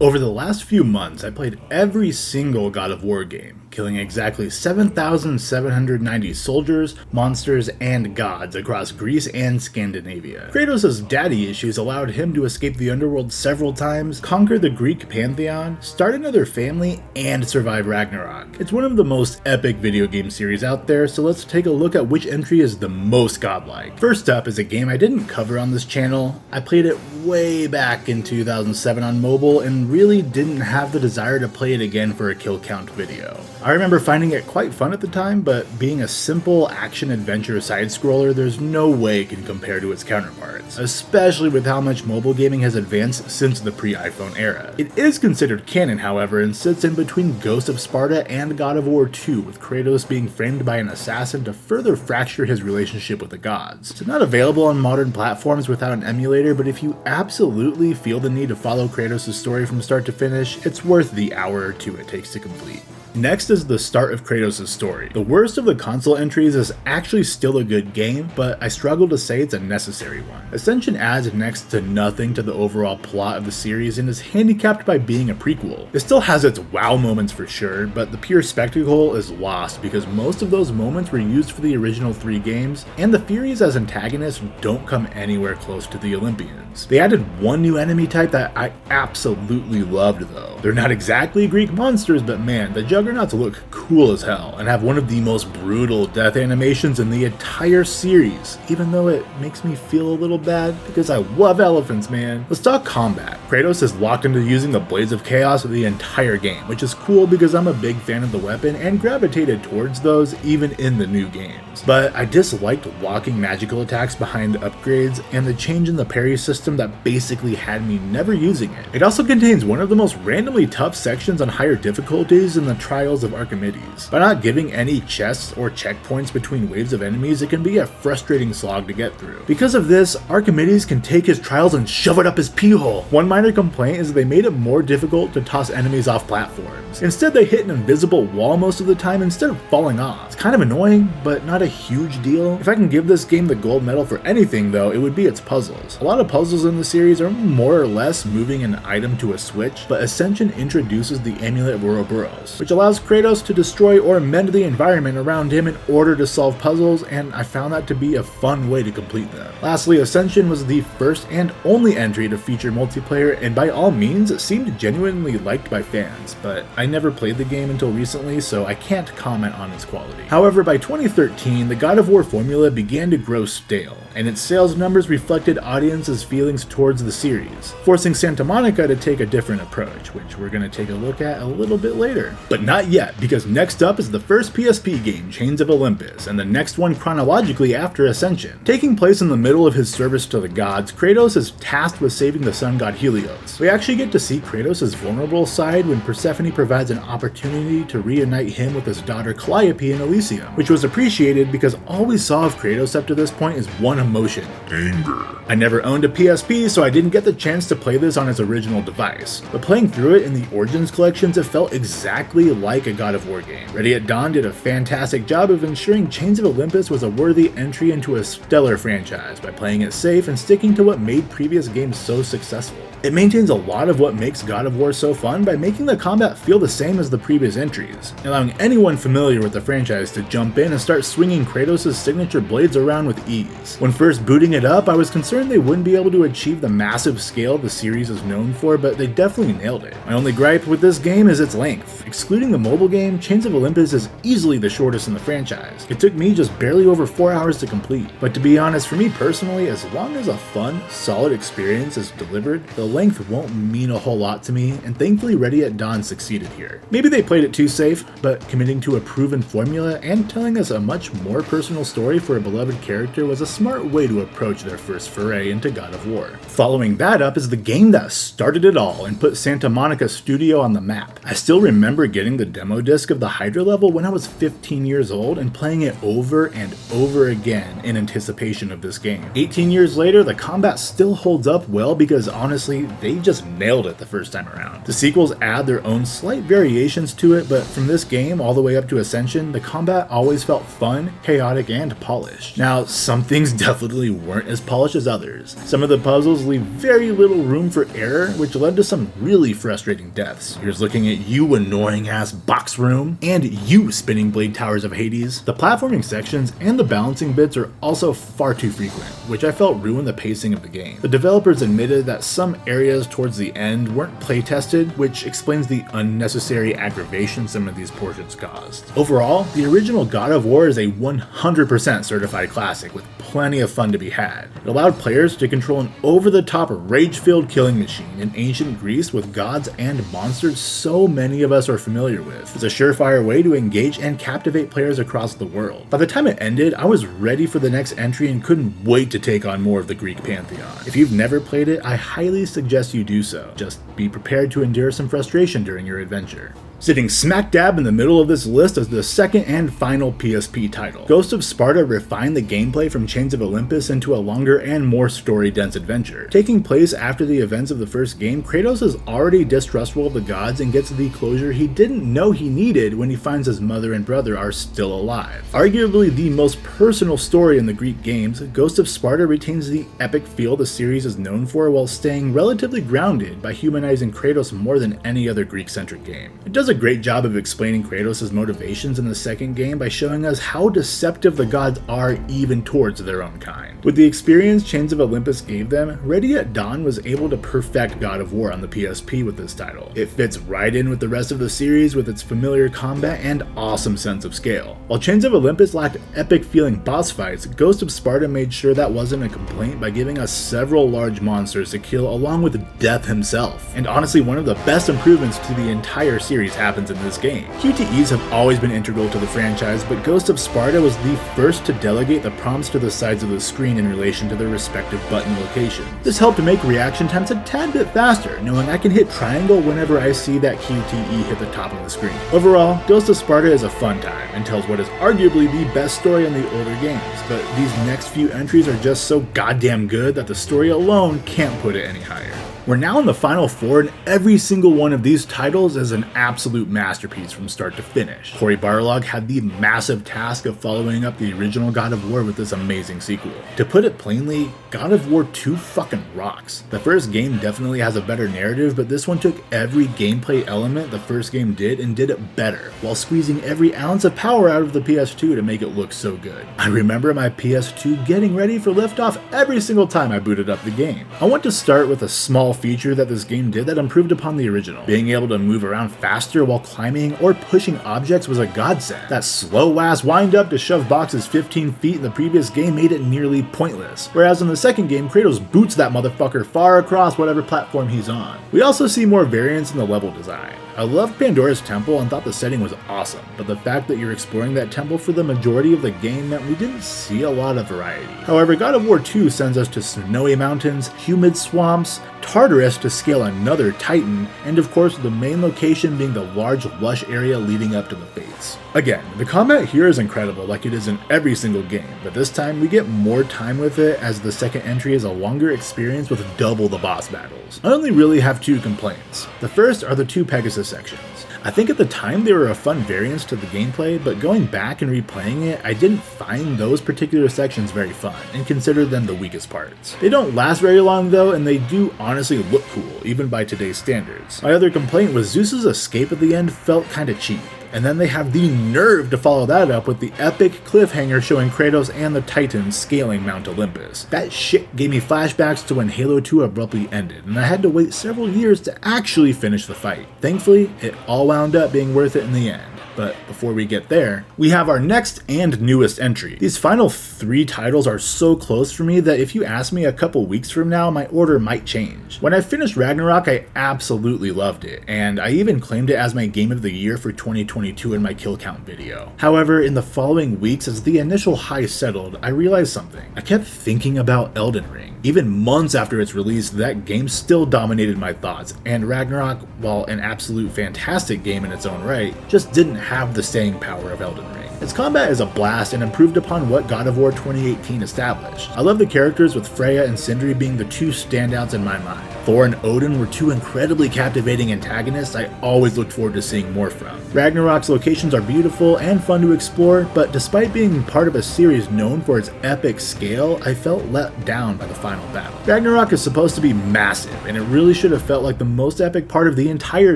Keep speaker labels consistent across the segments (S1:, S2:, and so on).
S1: Over the last few months, I played every single God of War game, killing exactly 7,790 soldiers, monsters, and gods across Greece and Scandinavia. Kratos' daddy issues allowed him to escape the underworld several times, conquer the Greek pantheon, start another family, and survive Ragnarok. It's one of the most epic video game series out there, so let's take a look at which entry is the most godlike. First up is a game I didn't cover on this channel. I played it way back in 2007 on mobile and really didn't have the desire to play it again for a kill count video. I remember finding it quite fun at the time, but being a simple action-adventure side-scroller, there's no way it can compare to its counterparts, especially with how much mobile gaming has advanced since the pre-iPhone era. It is considered canon, however, and sits in between Ghost of Sparta and God of War 2, with Kratos being framed by an assassin to further fracture his relationship with the gods. It's not available on modern platforms without an emulator, but if you absolutely feel the need to follow Kratos' story from start to finish, it's worth the hour or two it takes to complete. Next is the start of Kratos' story. The worst of the console entries is actually still a good game, but I struggle to say it's a necessary one. Ascension adds next to nothing to the overall plot of the series and is handicapped by being a prequel. It still has its wow moments for sure, but the pure spectacle is lost because most of those moments were used for the original 3 games, and the Furies as antagonists don't come anywhere close to the Olympians. They added one new enemy type that I absolutely loved though. They're not exactly Greek monsters, but man, the Juggernauts look cool as hell and have one of the most brutal death animations in the entire series, even though it makes me feel a little bad because I love elephants, man. Let's talk combat. Kratos is locked into using the Blades of Chaos the entire game, which is cool because I'm a big fan of the weapon and gravitated towards those even in the new games. But I disliked locking magical attacks behind upgrades and the change in the parry system that basically had me never using it. It also contains one of the most randomly tough sections on higher difficulties in the Trials of Archimedes. By not giving any chests or checkpoints between waves of enemies, it can be a frustrating slog to get through. Because of this, Archimedes can take his trials and shove it up his pee hole. One minor complaint is that they made it more difficult to toss enemies off platforms. Instead, they hit an invisible wall most of the time instead of falling off. It's kind of annoying, but not a huge deal. If I can give this game the gold medal for anything though, it would be its puzzles. A lot of puzzles in the series are more or less moving an item to a switch, but Ascension introduces the Amulet of Ouroboros, which allows Kratos to destroy or mend the environment around him in order to solve puzzles, and I found that to be a fun way to complete them. Lastly, Ascension was the first and only entry to feature multiplayer, and by all means it seemed genuinely liked by fans, but I never played the game until recently, so I can't comment on its quality. However, by 2013, the God of War formula began to grow stale, and its sales numbers reflected audiences' feelings towards the series, forcing Santa Monica to take a different approach, which we're going to take a look at a little bit later. But not yet, because next up is the first PSP game, Chains of Olympus, and the next one chronologically after Ascension. Taking place in the middle of his service to the gods, Kratos is tasked with saving the sun god Helios. We actually get to see Kratos' vulnerable side when Persephone provides an opportunity to reunite him with his daughter Calliope in Elysium, which was appreciated because all we saw of Kratos up to this point is one emotion: anger. I never owned a PSP, so I didn't get the chance to play this on its original device, but playing through it in the Origins collections, it felt exactly like a God of War game. Ready at Dawn did a fantastic job of ensuring Chains of Olympus was a worthy entry into a stellar franchise by playing it safe and sticking to what made previous games so successful. It maintains a lot of what makes God of War so fun by making the combat feel the same as the previous entries, allowing anyone familiar with the franchise to jump in and start swinging Kratos' signature blades around with ease. When first booting it up, I was concerned they wouldn't be able to achieve the massive scale the series is known for, but they definitely nailed it. My only gripe with this game is its length. Excluding the mobile game, Chains of Olympus is easily the shortest in the franchise. It took me just barely over 4 hours to complete, but to be honest, for me personally, as long as a fun, solid experience is delivered, the length won't mean a whole lot to me, and thankfully Ready at Dawn succeeded here. Maybe they played it too safe, but committing to a proven formula and telling us a much more personal story for a beloved character was a smart way to approach their first foray into God of War. Following that up is the game that started it all and put Santa Monica Studio on the map. I still remember getting the demo disc of the Hydra level when I was 15 years old and playing it over and over again in anticipation of this game. 18 years later, the combat still holds up well because honestly, they just nailed it the first time around. The sequels add their own slight variations to it, but from this game all the way up to Ascension, the combat always felt fun, chaotic, and polished. Now, some things definitely weren't as polished as others. Some of the puzzles leave very little room for error, which led to some really frustrating deaths. Here's looking at you, annoying ass box room, and you, spinning blade towers of Hades. The platforming sections and the balancing bits are also far too frequent, which I felt ruined the pacing of the game. The developers admitted that some areas towards the end weren't playtested, which explains the unnecessary aggravation some of these portions caused. Overall, the original God of War is a 100% certified classic with plenty of fun to be had. It allowed players to control an over-the-top rage-filled killing machine in ancient Greece with gods and monsters so many of us are familiar with. It's a surefire way to engage and captivate players across the world. By the time it ended, I was ready for the next entry and couldn't wait to take on more of the Greek pantheon. If you've never played it, I highly suggest you do so. Just be prepared to endure some frustration during your adventure. Sitting smack dab in the middle of this list is the second and final PSP title. Ghost of Sparta refined the gameplay from Chains of Olympus into a longer and more story-dense adventure. Taking place after the events of the first game, Kratos is already distrustful of the gods and gets the closure he didn't know he needed when he finds his mother and brother are still alive. Arguably the most personal story in the Greek games, Ghost of Sparta retains the epic feel the series is known for while staying relatively grounded by humanizing Kratos more than any other Greek-centric game. It does a great job of explaining Kratos' motivations in the second game by showing us how deceptive the gods are even towards their own kind. With the experience Chains of Olympus gave them, Ready at Dawn was able to perfect God of War on the PSP with this title. It fits right in with the rest of the series with its familiar combat and awesome sense of scale. While Chains of Olympus lacked epic feeling boss fights, Ghost of Sparta made sure that wasn't a complaint by giving us several large monsters to kill along with Death himself. And honestly, one of the best improvements to the entire series happens in this game. QTEs have always been integral to the franchise, but Ghost of Sparta was the first to delegate the prompts to the sides of the screen in relation to their respective button locations. This helped to make reaction times a tad bit faster, knowing I can hit triangle whenever I see that QTE hit the top of the screen. Overall, Ghost of Sparta is a fun time and tells what is arguably the best story in the older games, but these next few entries are just so goddamn good that the story alone can't put it any higher. We're now in the final four, and every single one of these titles is an absolute masterpiece from start to finish. Cory Barlog had the massive task of following up the original God of War with this amazing sequel. To put it plainly, God of War 2 fucking rocks. The first game definitely has a better narrative, but this one took every gameplay element the first game did and did it better, while squeezing every ounce of power out of the PS2 to make it look so good. I remember my PS2 getting ready for liftoff every single time I booted up the game. I want to start with a small feature that this game did that improved upon the original. Being able to move around faster while climbing or pushing objects was a godsend. That slow ass wind up to shove boxes 15 feet in the previous game made it nearly pointless, whereas in the second game Kratos boots that motherfucker far across whatever platform he's on. We also see more variance in the level design. I loved Pandora's Temple and thought the setting was awesome, but the fact that you're exploring that temple for the majority of the game meant we didn't see a lot of variety. However, God of War 2 sends us to snowy mountains, humid swamps, Tartarus to scale another Titan, and of course the main location being the large lush area leading up to the Fates. Again, the combat here is incredible like it is in every single game, but this time we get more time with it as the second entry is a longer experience with double the boss battles. I only really have two complaints. The first are the two Pegasus sections. I think at the time they were a fun variance to the gameplay, but going back and replaying it, I didn't find those particular sections very fun, and consider them the weakest parts. They don't last very long though, and they do honestly look cool, even by today's standards. My other complaint was Zeus's escape at the end felt kinda cheap. And then they have the nerve to follow that up with the epic cliffhanger showing Kratos and the Titans scaling Mount Olympus. That shit gave me flashbacks to when Halo 2 abruptly ended, and I had to wait several years to actually finish the fight. Thankfully, it all wound up being worth it in the end. But before we get there, we have our next and newest entry. These final 3 titles are so close for me that if you ask me a couple weeks from now, my order might change. When I finished Ragnarok, I absolutely loved it, and I even claimed it as my game of the year for 2022 in my kill count video. However, in the following weeks, as the initial high settled, I realized something. I kept thinking about Elden Ring. Even months after its release, that game still dominated my thoughts, and Ragnarok, while an absolute fantastic game in its own right, just didn't have the staying power of Elden Ring. Its combat is a blast and improved upon what God of War 2018 established. I love the characters, with Freya and Sindri being the 2 standouts in my mind. Thor and Odin were 2 incredibly captivating antagonists I always looked forward to seeing more from. Ragnarok's locations are beautiful and fun to explore, but despite being part of a series known for its epic scale, I felt let down by the final battle. Ragnarok is supposed to be massive, and it really should have felt like the most epic part of the entire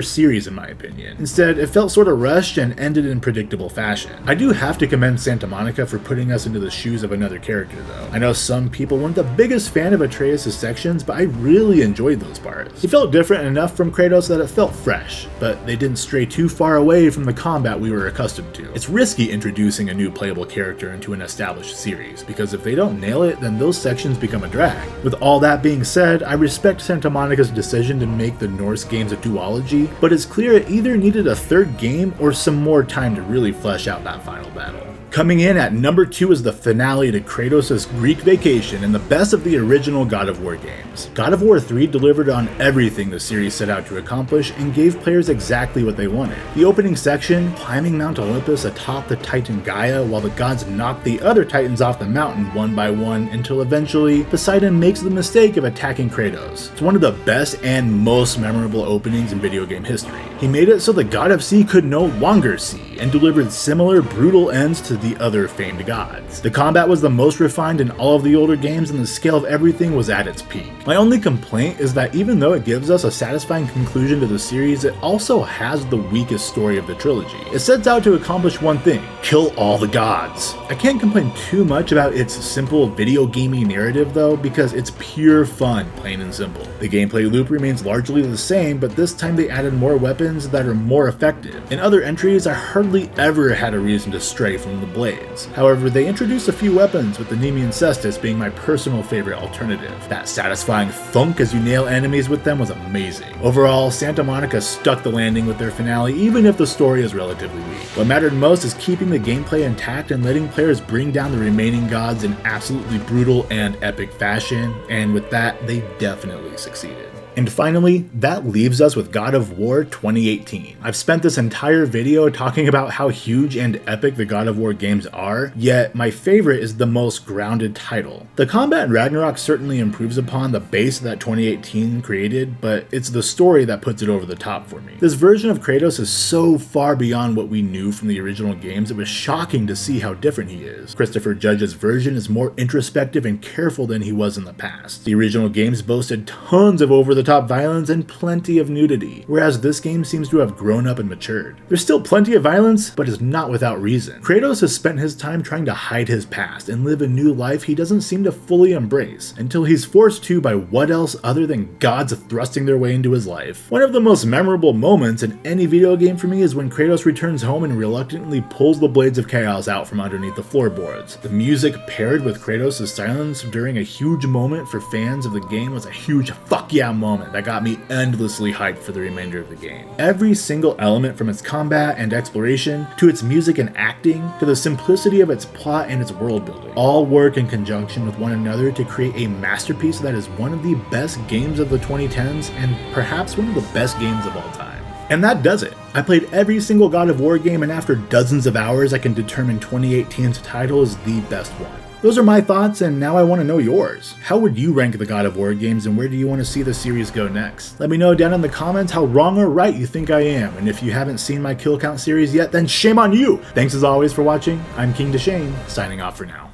S1: series in my opinion. Instead, it felt sort of rushed and ended in predictable fashion. I do have to commend Santa Monica for putting us into the shoes of another character though. I know some people weren't the biggest fan of Atreus' sections, but I really enjoyed those parts. He felt different enough from Kratos that it felt fresh, but they didn't stray too far away from the combat we were accustomed to. It's risky introducing a new playable character into an established series, because if they don't nail it, then those sections become a drag. With all that being said, I respect Santa Monica's decision to make the Norse games a duology, but it's clear it either needed a 3rd game or some more time to really flesh out that final battle. Coming in at number 2 is the finale to Kratos' Greek vacation and the best of the original God of War games. God of War 3 delivered on everything the series set out to accomplish and gave players exactly what they wanted. The opening section, climbing Mount Olympus atop the Titan Gaia while the gods knock the other Titans off the mountain one by one until eventually Poseidon makes the mistake of attacking Kratos. It's one of the best and most memorable openings in video game history. He made it so the God of Sea could no longer see and delivered similar brutal ends to the other famed gods. The combat was the most refined in all of the older games, and the scale of everything was at its peak. My only complaint is that even though it gives us a satisfying conclusion to the series, it also has the weakest story of the trilogy. It sets out to accomplish one thing: kill all the gods. I can't complain too much about its simple video gamey narrative though, because it's pure fun, plain and simple. The gameplay loop remains largely the same, but this time they added more weapons that are more effective. In other entries, I hardly ever had a reason to stray from the blades. However, they introduced a few weapons, with the Nemean Cestus being my personal favorite alternative. That satisfying thunk as you nail enemies with them was amazing. Overall, Santa Monica stuck the landing with their finale, even if the story is relatively weak. What mattered most is keeping the gameplay intact and letting players bring down the remaining gods in absolutely brutal and epic fashion, and with that, they definitely succeeded. And finally, that leaves us with God of War 2018. I've spent this entire video talking about how huge and epic the God of War games are, yet my favorite is the most grounded title. The combat in Ragnarok certainly improves upon the base that 2018 created, but it's the story that puts it over the top for me. This version of Kratos is so far beyond what we knew from the original games, it was shocking to see how different he is. Christopher Judge's version is more introspective and careful than he was in the past. The original games boasted tons of over-the-top violence and plenty of nudity, whereas this game seems to have grown up and matured. There's still plenty of violence, but it's not without reason. Kratos has spent his time trying to hide his past and live a new life he doesn't seem to fully embrace, until he's forced to by what else other than gods thrusting their way into his life. One of the most memorable moments in any video game for me is when Kratos returns home and reluctantly pulls the Blades of Chaos out from underneath the floorboards. The music paired with Kratos' silence during a huge moment for fans of the game was a huge fuck yeah moment that got me endlessly hyped for the remainder of the game. Every single element, from its combat and exploration, to its music and acting, to the simplicity of its plot and its world building, all work in conjunction with one another to create a masterpiece that is one of the best games of the 2010s and perhaps one of the best games of all time. And that does it. I played every single God of War game, and after dozens of hours I can determine 2018's title is the best one. Those are my thoughts, and now I want to know yours. How would you rank the God of War games, and where do you want to see the series go next? Let me know down in the comments how wrong or right you think I am, and if you haven't seen my kill count series yet, then shame on you! Thanks as always for watching. I'm King Deschain, signing off for now.